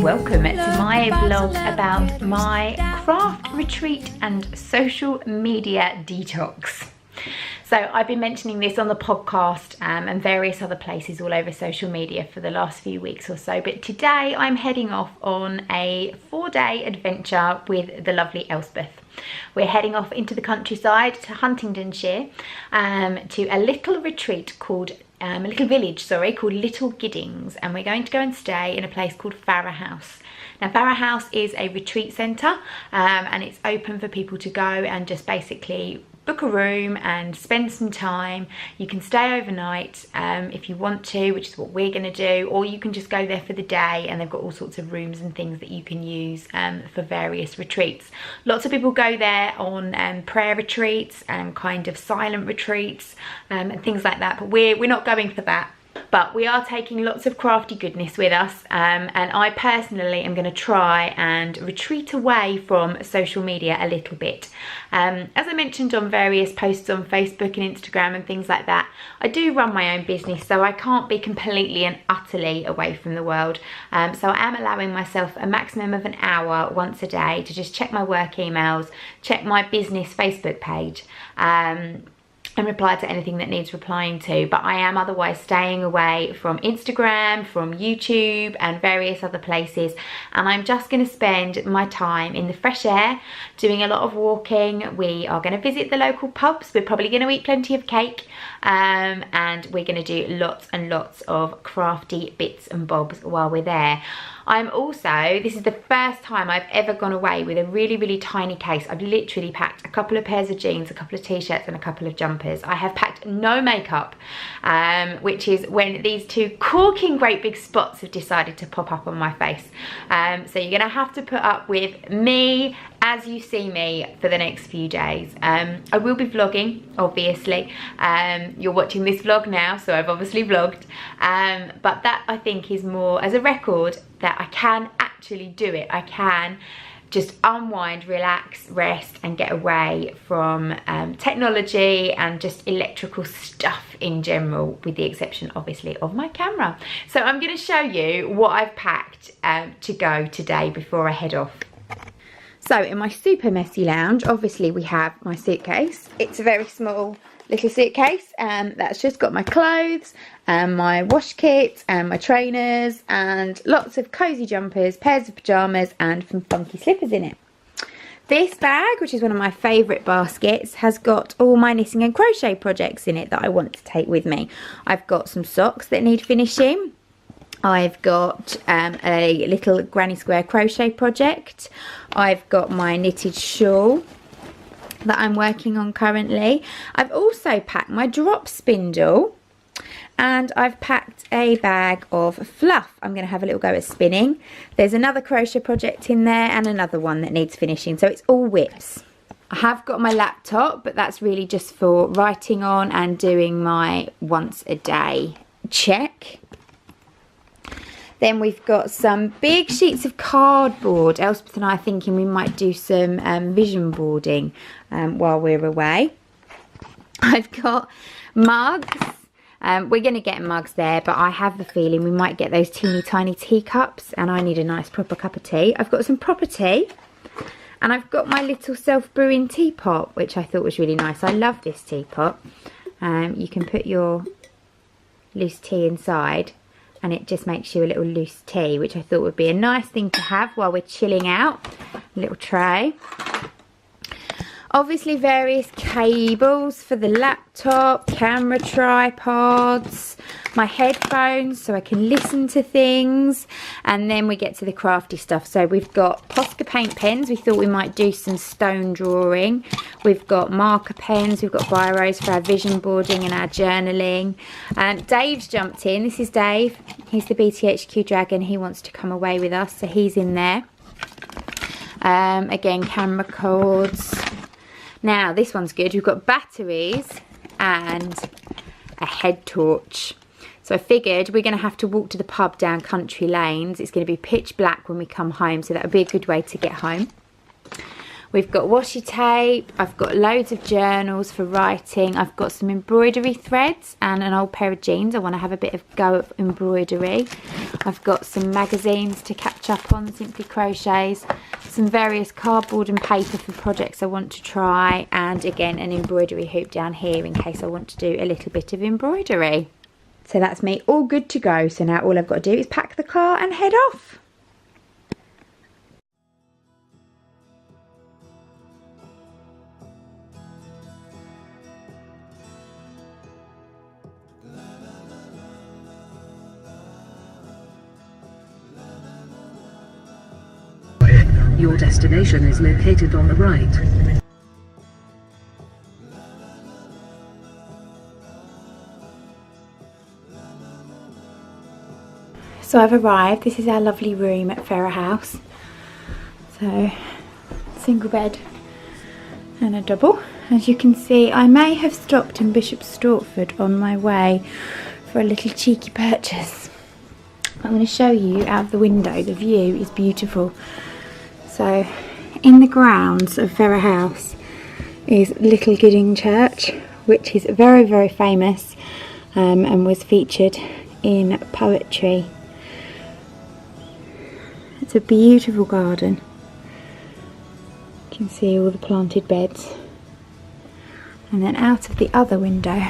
welcome to my vlog about my craft retreat and social media detox. So I've been mentioning this on the podcast and various other places all over social media for the last few weeks or so, but today I'm heading off on a 4-day adventure with the lovely Elspeth. We're heading off into the countryside to Huntingdonshire to a little retreat called a little village called Little Giddings, and we're going to go and stay in a place called Farah House. Now Farah House is a retreat centre and it's open for people to go and just basically book a room and spend some time. You can stay overnight if you want to, which is what we're going to do, or you can just go there for the day, and they've got all sorts of rooms and things that you can use for various retreats. Lots of people go there on prayer retreats and kind of silent retreats and things like that, but we're not going for that. But we are taking lots of crafty goodness with us, and I personally am going to try and retreat away from social media a little bit. As I mentioned on various posts on Facebook and Instagram and things like that, I do run my own business, so I can't be completely and utterly away from the world. So I am allowing myself a maximum of an hour once a day to just check my work emails, check my business Facebook page, and reply to anything that needs replying to. But I am otherwise staying away from Instagram, from YouTube and various other places, and I'm just going to spend my time in the fresh air doing a lot of walking. We are going to visit the local pubs, we're probably going to eat plenty of cake, and we're going to do lots and lots of crafty bits and bobs while we're there. I'm also, this is the first time I've ever gone away with a really tiny case. I've literally packed a couple of pairs of jeans, a couple of t-shirts and a couple of jumpers. I have packed no makeup, which is when these two corking great big spots have decided to pop up on my face. So you're gonna have to put up with me as you see me for the next few days. I will be vlogging, obviously. You're watching this vlog now, so I've obviously vlogged. But that, I think, is more as a record that I can actually do it. I can just unwind, relax, rest and get away from technology and just electrical stuff in general, with the exception obviously of my camera. So I'm going to show you what I've packed to go today before I head off. So in my super messy lounge, obviously we have my suitcase. It's a very small little suitcase, and that's just got my clothes and my wash kit and my trainers and lots of cozy jumpers, pairs of pyjamas and some funky slippers in it. This bag, which is one of my favourite baskets, has got all my knitting and crochet projects in it that I want to take with me. I've got some socks that need finishing. I've got a little granny square crochet project. I've got my knitted shawl that I'm working on currently. I've also packed my drop spindle, and I've packed a bag of fluff. I'm going to have a little go at spinning. There's another crochet project in there and another one that needs finishing, so it's all whips. I have got my laptop, but that's really just for writing on and doing my once a day check. Then we've got some big sheets of cardboard. Elspeth and I are thinking we might do some vision boarding while we're away. I've got mugs. We're going to get mugs there, but I have the feeling we might get those teeny tiny teacups, and I need a nice proper cup of tea. I've got some proper tea, and I've got my little self-brewing teapot, which I thought was really nice. I love this teapot. You can put your loose tea inside, and it just makes you a little loose tea, which I thought would be a nice thing to have while we're chilling out. A little tray. Obviously various cables for the laptop, camera tripods, my headphones so I can listen to things, and then we get to the crafty stuff. So we've got Posca paint pens. We thought we might do some stone drawing. We've got marker pens, we've got biros for our vision boarding and our journaling. Dave's jumped in. This is Dave. He's the BTHQ Dragon. He wants to come away with us, so he's in there. Again, camera cords. Now this one's good. We've got batteries and a head torch. So I figured we're going to have to walk to the pub down country lanes. It's going to be pitch black when we come home, so that would be a good way to get home. We've got washi tape, I've got loads of journals for writing, I've got some embroidery threads and an old pair of jeans. I want to have a bit of go of embroidery. I've got some magazines to catch up on, Simply Crochets, some various cardboard and paper for projects I want to try, and again an embroidery hoop down here in case I want to do a little bit of embroidery. So that's me all good to go. So now all I've got to do is pack the car and head off. Your destination is located on the right. So I've arrived. This is our lovely room at Farah House. So, single bed and a double. As you can see, I may have stopped in Bishop Stortford on my way for a little cheeky purchase. I'm going to show you out of the window. The view is beautiful. So, in the grounds of Farah House is Little Gidding Church, which is very, very famous and was featured in poetry. It's a beautiful garden. You can see all the planted beds. And then out of the other window,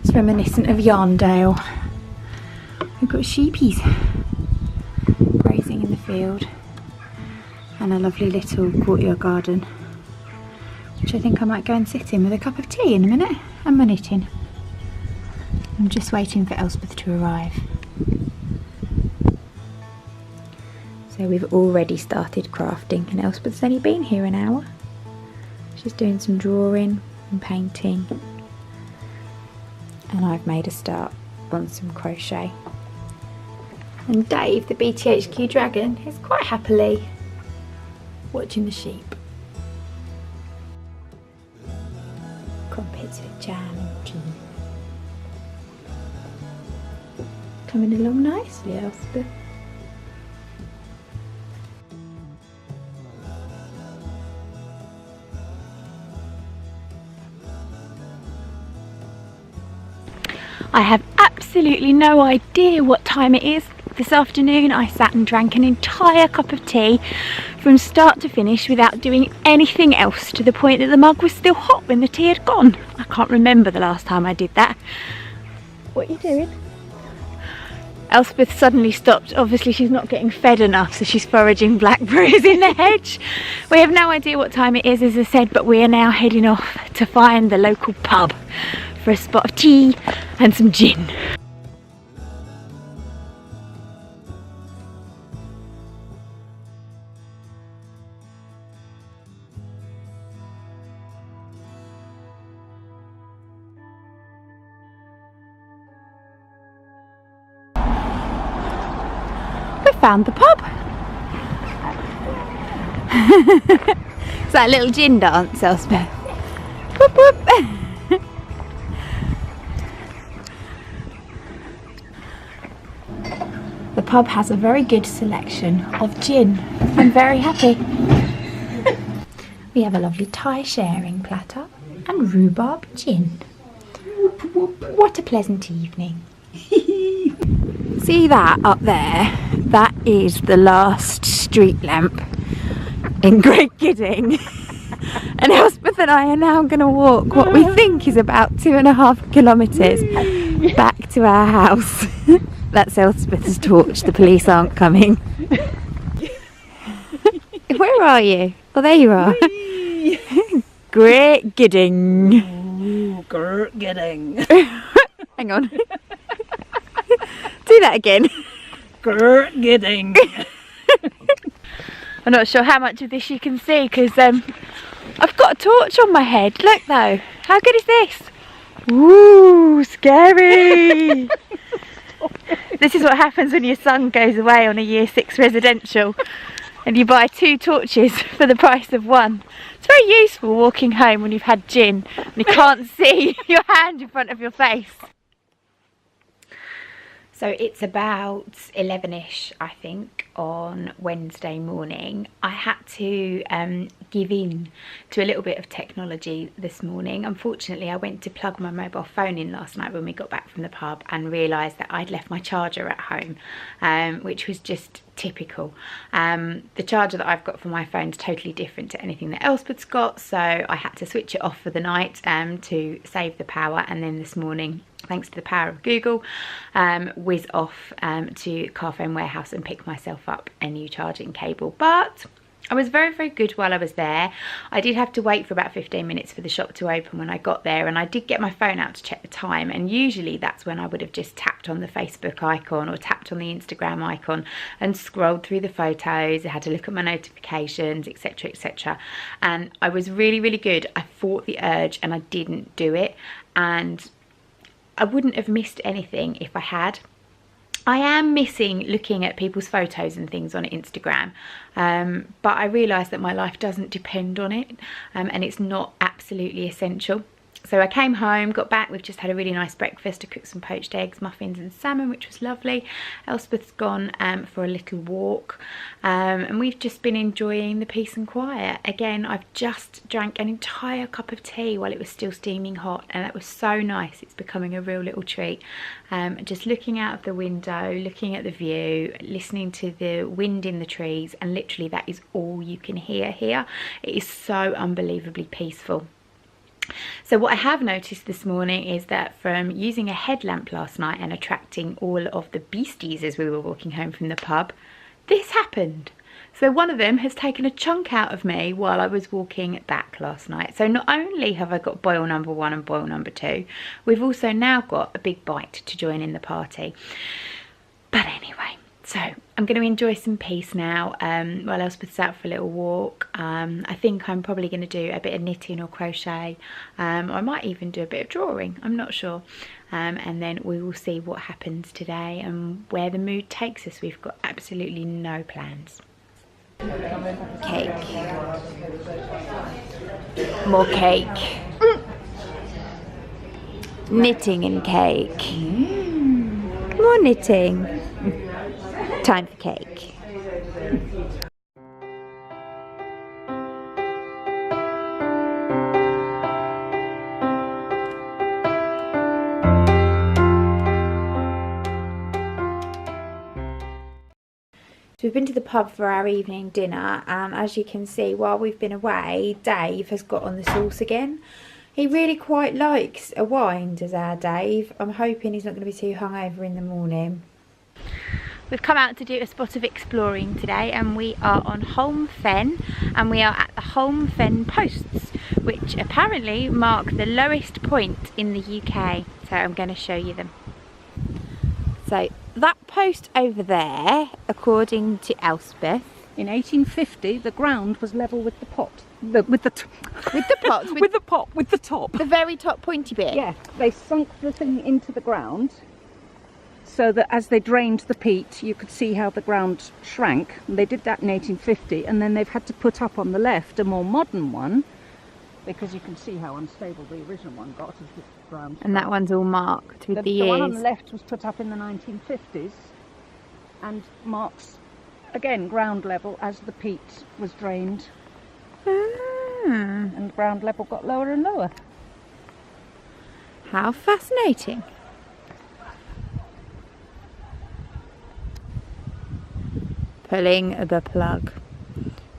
it's reminiscent of Yarndale. We've got sheepies grazing in the field, and a lovely little courtyard garden, which I think I might go and sit in with a cup of tea in a minute and my knitting. I'm just waiting for Elspeth to arrive. So we've already started crafting, and Elspeth's only been here an hour. She's doing some drawing and painting, and I've made a start on some crochet. And Dave, the BTHQ dragon, is quite happily watching the sheep. Crumpets with jam and tea. Coming along nicely, Elspeth. I have absolutely no idea what time it is. This afternoon I sat and drank an entire cup of tea from start to finish without doing anything else, to the point that the mug was still hot when the tea had gone. I can't remember the last time I did that. What are you doing? Elspeth suddenly stopped. Obviously she's not getting fed enough, so she's foraging blackberries in the hedge. We have no idea what time it is, as I said, but we are now heading off to find the local pub for a spot of tea and some gin. We found the pub. It's that little gin dance, Elspeth. Whoop whoop. The pub has a very good selection of gin. I'm very happy. We have a lovely Thai sharing platter and rhubarb gin. What a pleasant evening. See that up there? That is the last street lamp in Great Gidding. And Elspeth and I are now going to walk what we think is about 2.5 kilometres back to our house. That's Elspeth's torch. The police aren't coming. Where are you? Oh, there you are. Great Gidding. Ooh, Great Gidding. Hang on. Do that again. Great Gidding. I'm not sure how much of this you can see because I've got a torch on my head. Look though. How good is this? Ooh, scary. This is what happens when your son goes away on a year 6 residential and you buy 2 torches for the price of 1. It's very useful walking home when you've had gin and you can't see your hand in front of your face. So it's about 11ish, I think, on Wednesday morning. I had to give in to a little bit of technology this morning. Unfortunately, I went to plug my mobile phone in last night when we got back from the pub and realised that I'd left my charger at home, which was just typical. The charger that I've got for my phone is totally different to anything that Elspeth's got, so I had to switch it off for the night to save the power, and then this morning, thanks to the power of Google, whiz off to Carphone Warehouse and pick myself up a new charging cable. But I was very, very good while I was there. I did have to wait for about 15 minutes for the shop to open when I got there, and I did get my phone out to check the time, and usually that's when I would have just tapped on the Facebook icon or tapped on the Instagram icon and scrolled through the photos. I had to look at my notifications, etc, etc. And I was really, really good. I fought the urge and I didn't do it, and I wouldn't have missed anything if I had. I am missing looking at people's photos and things on Instagram, but I realise that my life doesn't depend on it, and it's not absolutely essential. So I came home, got back, we've just had a really nice breakfast. I cooked some poached eggs, muffins and salmon, which was lovely. Elspeth's gone for a little walk, and we've just been enjoying the peace and quiet. Again, I've just drank an entire cup of tea while it was still steaming hot, and that was so nice. It's becoming a real little treat. Just looking out of the window, looking at the view, listening to the wind in the trees, and literally that is all you can hear here. It is so unbelievably peaceful. So what I have noticed this morning is that from using a headlamp last night and attracting all of the beasties as we were walking home from the pub, this happened. So one of them has taken a chunk out of me while I was walking back last night. So not only have I got boil number 1 and boil number 2, we've also now got a big bite to join in the party. But anyway, so I'm going to enjoy some peace now while Elspeth's out for a little walk. I think I'm probably going to do a bit of knitting or crochet. I might even do a bit of drawing, I'm not sure. And then we will see what happens today and where the mood takes us. We've got absolutely no plans. Cake. More cake. Knitting and cake. More knitting. Time for cake. So we've been to the pub for our evening dinner, and as you can see, while we've been away, Dave has got on the sauce again. He really quite likes a wine, does our Dave. I'm hoping he's not going to be too hungover in the morning. We've come out to do a spot of exploring today, and we are on Holme Fen, and we are at the Holme Fen posts, which apparently mark the lowest point in the UK. So I'm going to show you them. So that post over there, according to Elspeth, in 1850 the ground was level with the pot. With the top. The very top pointy bit. Yeah, they sunk the thing into the ground so that as they drained the peat you could see how the ground shrank. And they did that in 1850, and then they've had to put up on the left a more modern one because you can see how unstable the original one got as the ground. And that one's all marked with the years. The one on the left was put up in the 1950s and marks again ground level as the peat was drained. And ground level got lower and lower. How fascinating. Pulling the plug.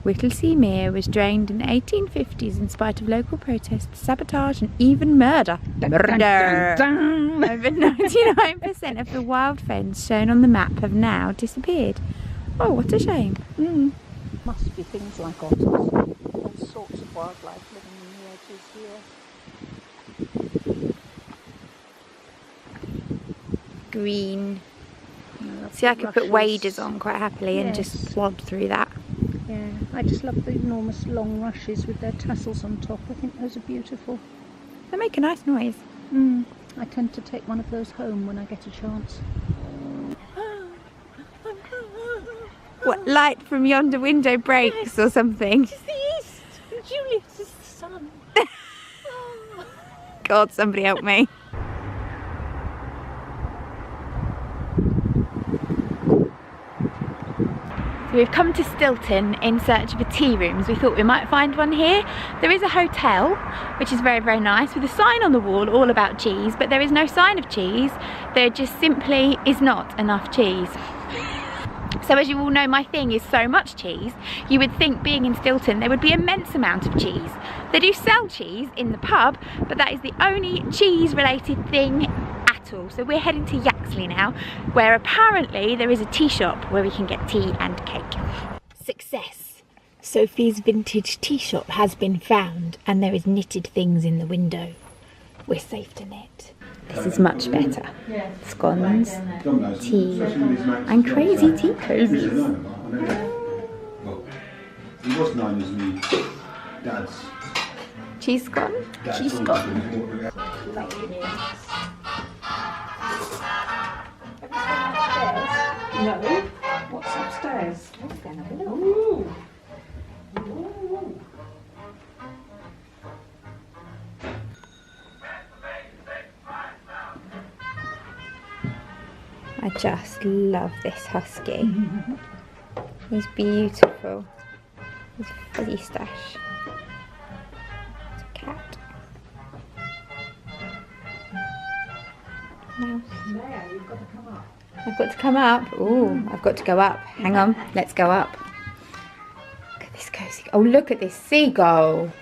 Whittlesea Mere was drained in the 1850s in spite of local protests, sabotage and even murder. Murder! Over 99% of the wild fens shown on the map have now disappeared. Oh, what a shame. Must be things like otters. All sorts of wildlife living in the edges here. Green. See, I could put waders on quite happily and just plod through that. Yeah, I just love the enormous long rushes with their tassels on top. I think those are beautiful. They make a nice noise. I tend to take one of those home when I get a chance. What, light from yonder window breaks or something? It's the east. Julius is the sun. God, somebody help me. we've come to Stilton in search of a tea rooms. We thought we might find one here. There is a hotel, which is very, very nice, with a sign on the wall all about cheese, but there is no sign of cheese. There just simply is not enough cheese. So as you all know, my thing is so much cheese. You would think being in Stilton there would be immense amount of cheese. They do sell cheese in the pub, but that is the only cheese related thing at all. So we're heading to Yaxley now, where apparently there is a tea shop where we can get tea and cake. Success! Sophie's vintage tea shop has been found and there is knitted things in the window. We're safe to knit. This is much better. Scones, tea, and crazy tea cozies. Well, he was known as me dad's Cheese scone? Cheese scone. No. What's upstairs? Ooh. Ooh. I just love this husky. He's beautiful. His fuzzy stash. It's a cat. Mouse. There, you've got to come up. I've got to come up. Ooh, I've got to go up. Hang on, let's go up. Look at this cozy. Oh, look at this seagull.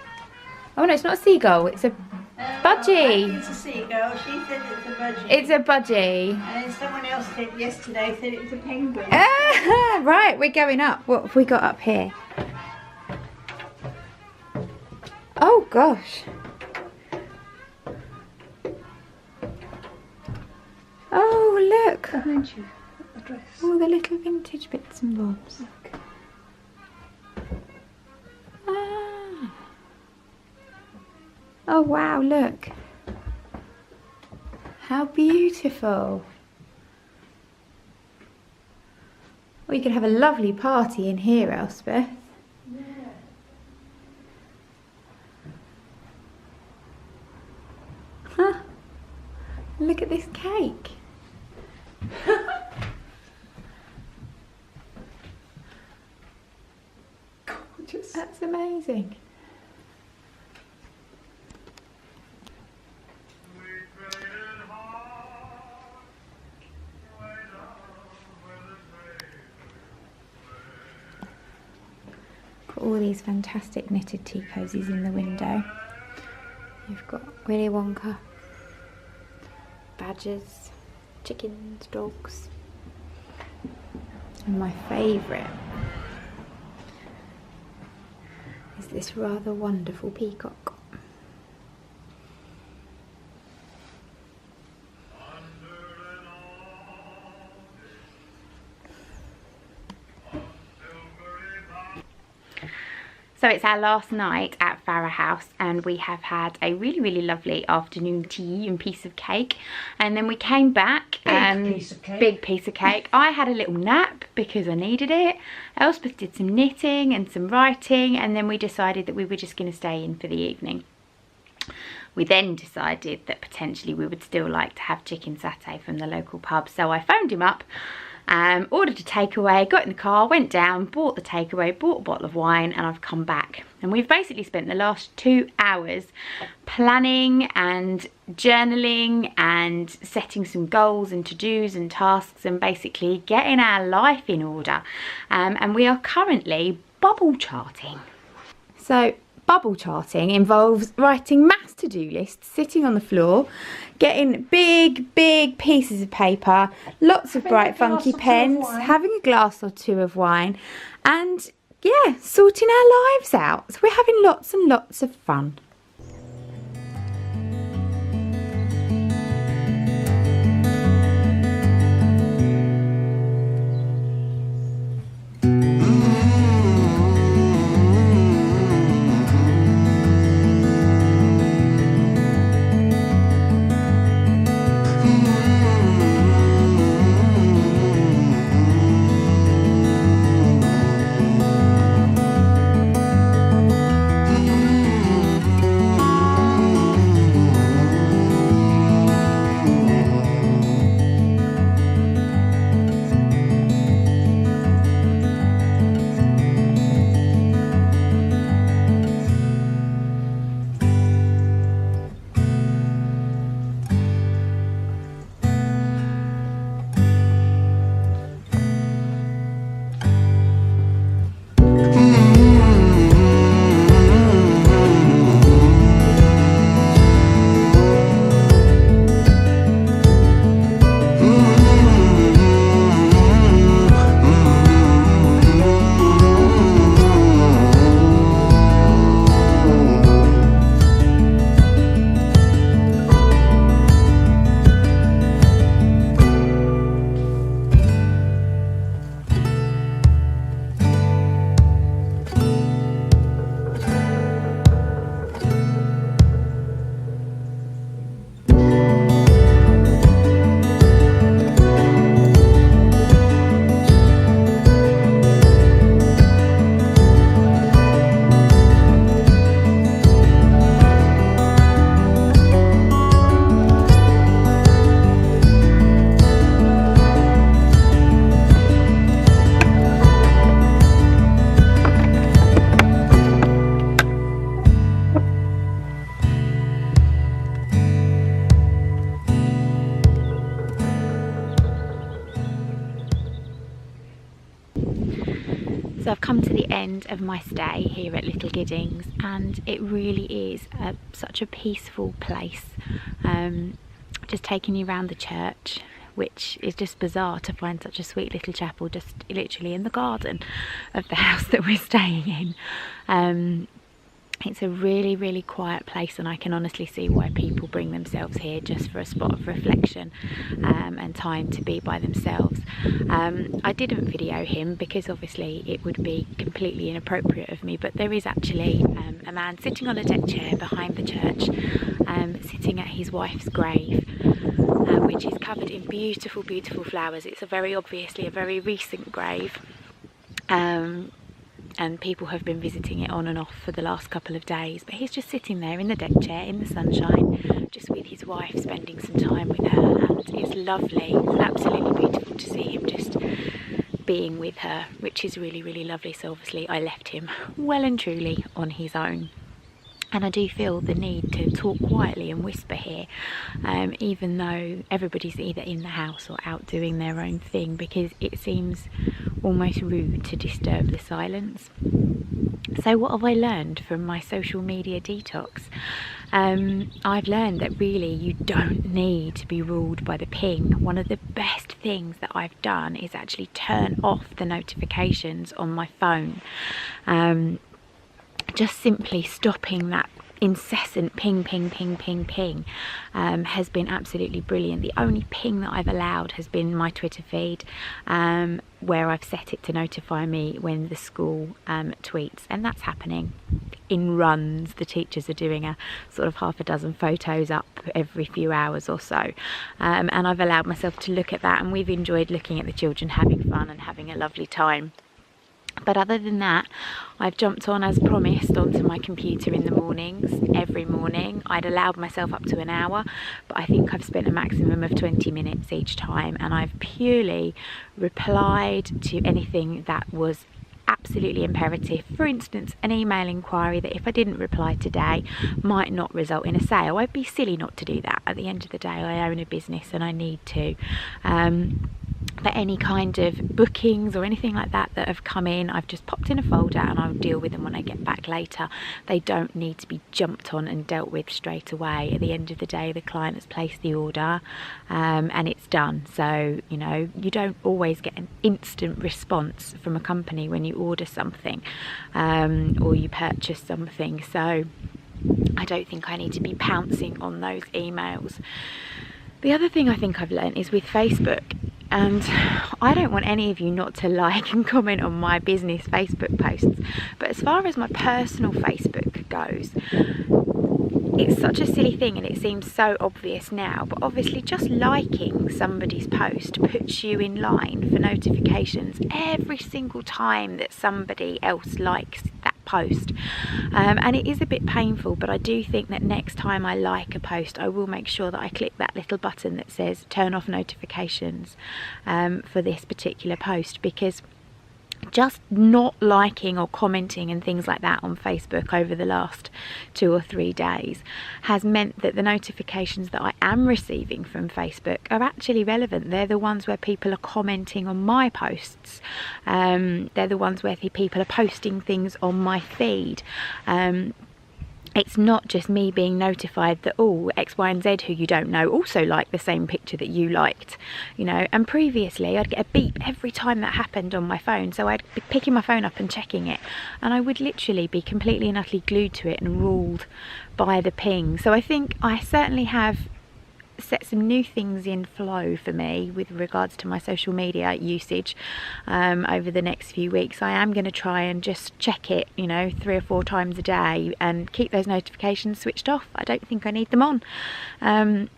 Oh no, it's not a seagull. It's a budgie. It's a seagull. She said it's a budgie. It's a budgie. And then someone else said yesterday said it was a penguin. Ah, right, we're going up. What have we got up here? Oh gosh. Oh look. All the little vintage bits and bobs. Ah. Oh wow, look. How beautiful. Well, you could have a lovely party in here, Elspeth. Yeah. Huh. Look at this cake. Gorgeous. That's amazing. Got all these fantastic knitted tea cozies in the window. You've got Willy Wonka, badgers, chickens, dogs, and my favourite is this rather wonderful peacock. So it's our last night at Farah House and we have had a really, really lovely afternoon tea and piece of cake. And then we came back and big piece of cake. I had a little nap because I needed it. Elspeth did some knitting and some writing, and then we decided that we were just going to stay in for the evening. We then decided that potentially we would still like to have chicken satay from the local pub. So I phoned him up, ordered a takeaway, got in the car, went down, bought the takeaway, bought a bottle of wine, and I've come back. And we've basically spent the last 2 hours planning and journaling and setting some goals and to-dos and tasks and basically getting our life in order. And we are currently bubble charting. So bubble charting involves writing mass to-do lists, sitting on the floor, getting big pieces of paper, lots of bright funky pens, having a glass or two of wine, and yeah, sorting our lives out. So we're having lots and lots of fun. So I've come to the end of my stay here at Little Giddings, and it really is such a peaceful place. Just taking you around the church, which is just bizarre to find such a sweet little chapel just literally in the garden of the house that we're staying in. It's a really, really quiet place, and I can honestly see why people bring themselves here just for a spot of reflection and time to be by themselves. I didn't video him because obviously it would be completely inappropriate of me, but there is actually a man sitting on a deck chair behind the church, sitting at his wife's grave, which is covered in beautiful, beautiful flowers. It's obviously a very recent grave. And people have been visiting it on and off for the last couple of days, but he's just sitting there in the deck chair in the sunshine, just with his wife, spending some time with her, and it's lovely. It's absolutely beautiful to see him just being with her, which is really, really lovely. So obviously I left him well and truly on his own. And I do feel the need to talk quietly and whisper here, even though everybody's either in the house or out doing their own thing, because it seems almost rude to disturb the silence. So what have I learned from my social media detox? I've learned that really you don't need to be ruled by the ping. One of the best things that I've done is actually turn off the notifications on my phone. Just simply stopping that incessant ping, ping, ping, ping, ping has been absolutely brilliant. The only ping that I've allowed has been my Twitter feed, where I've set it to notify me when the school tweets, and that's happening in runs. The teachers are doing a sort of half a dozen photos up every few hours or so, and I've allowed myself to look at that, and we've enjoyed looking at the children having fun and having a lovely time. But other than that, I've jumped on, as promised, onto my computer in the mornings, every morning. I'd allowed myself up to an hour, but I think I've spent a maximum of 20 minutes each time, and I've purely replied to anything that was absolutely imperative. For instance, an email inquiry that if I didn't reply today might not result in a sale. I'd be silly not to do that. At the end of the day, I own a business and I need to. But any kind of bookings or anything like that that have come in, I've just popped in a folder and I'll deal with them when I get back later. They don't need to be jumped on and dealt with straight away. At the end of the day, the client has placed the order and it's done. So, you know, you don't always get an instant response from a company when you order something or you purchase something. So I don't think I need to be pouncing on those emails. The other thing I think I've learned is with Facebook, and I don't want any of you not to like and comment on my business Facebook posts, but as far as my personal Facebook goes, it's such a silly thing and it seems so obvious now, but obviously just liking somebody's post puts you in line for notifications every single time that somebody else likes that post, and it is a bit painful, but I do think that next time I like a post, I will make sure that I click that little button that says turn off notifications for this particular post, because just not liking or commenting and things like that on Facebook over the last 2 or 3 days has meant that the notifications that I am receiving from Facebook are actually relevant. They're the ones where people are commenting on my posts. They're the ones where people are posting things on my feed. It's not just me being notified that, oh, X, Y and Z who you don't know also like the same picture that you liked, you know. And previously I'd get a beep every time that happened on my phone, so I'd be picking my phone up and checking it, and I would literally be completely and utterly glued to it and ruled by the ping. So I think I certainly have set some new things in flow for me with regards to my social media usage over the next few weeks. I am going to try and just check it, you know, 3 or 4 times a day and keep those notifications switched off. I don't think I need them on.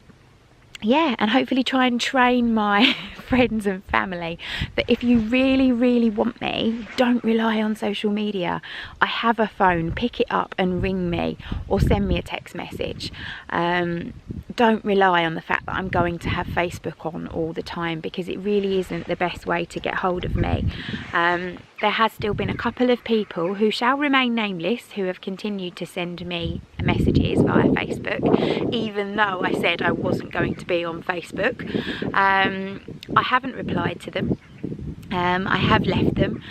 Yeah, and hopefully try and train my friends and family that if you really, really want me, don't rely on social media. I have a phone, pick it up and ring me or send me a text message. Don't rely on the fact that I'm going to have Facebook on all the time, because it really isn't the best way to get hold of me. There has still been a couple of people who shall remain nameless who have continued to send me messages via Facebook, even though I said I wasn't going to be on Facebook. I haven't replied to them. I have left them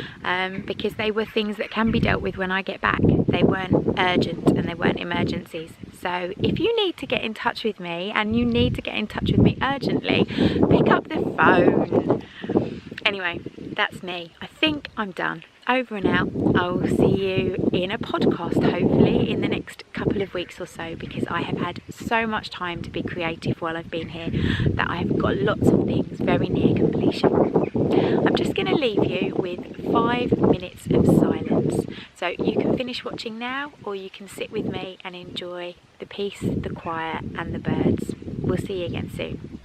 because they were things that can be dealt with when I get back. They weren't urgent and they weren't emergencies. So if you need to get in touch with me, and you need to get in touch with me urgently, pick up the phone. Anyway, that's me. I think I'm done. Over and out. I will see you in a podcast hopefully in the next couple of weeks or so, because I have had so much time to be creative while I've been here that I have got lots of things very near completion. I'm just going to leave you with 5 minutes of silence. So you can finish watching now, or you can sit with me and enjoy the peace, the quiet and the birds. We'll see you again soon.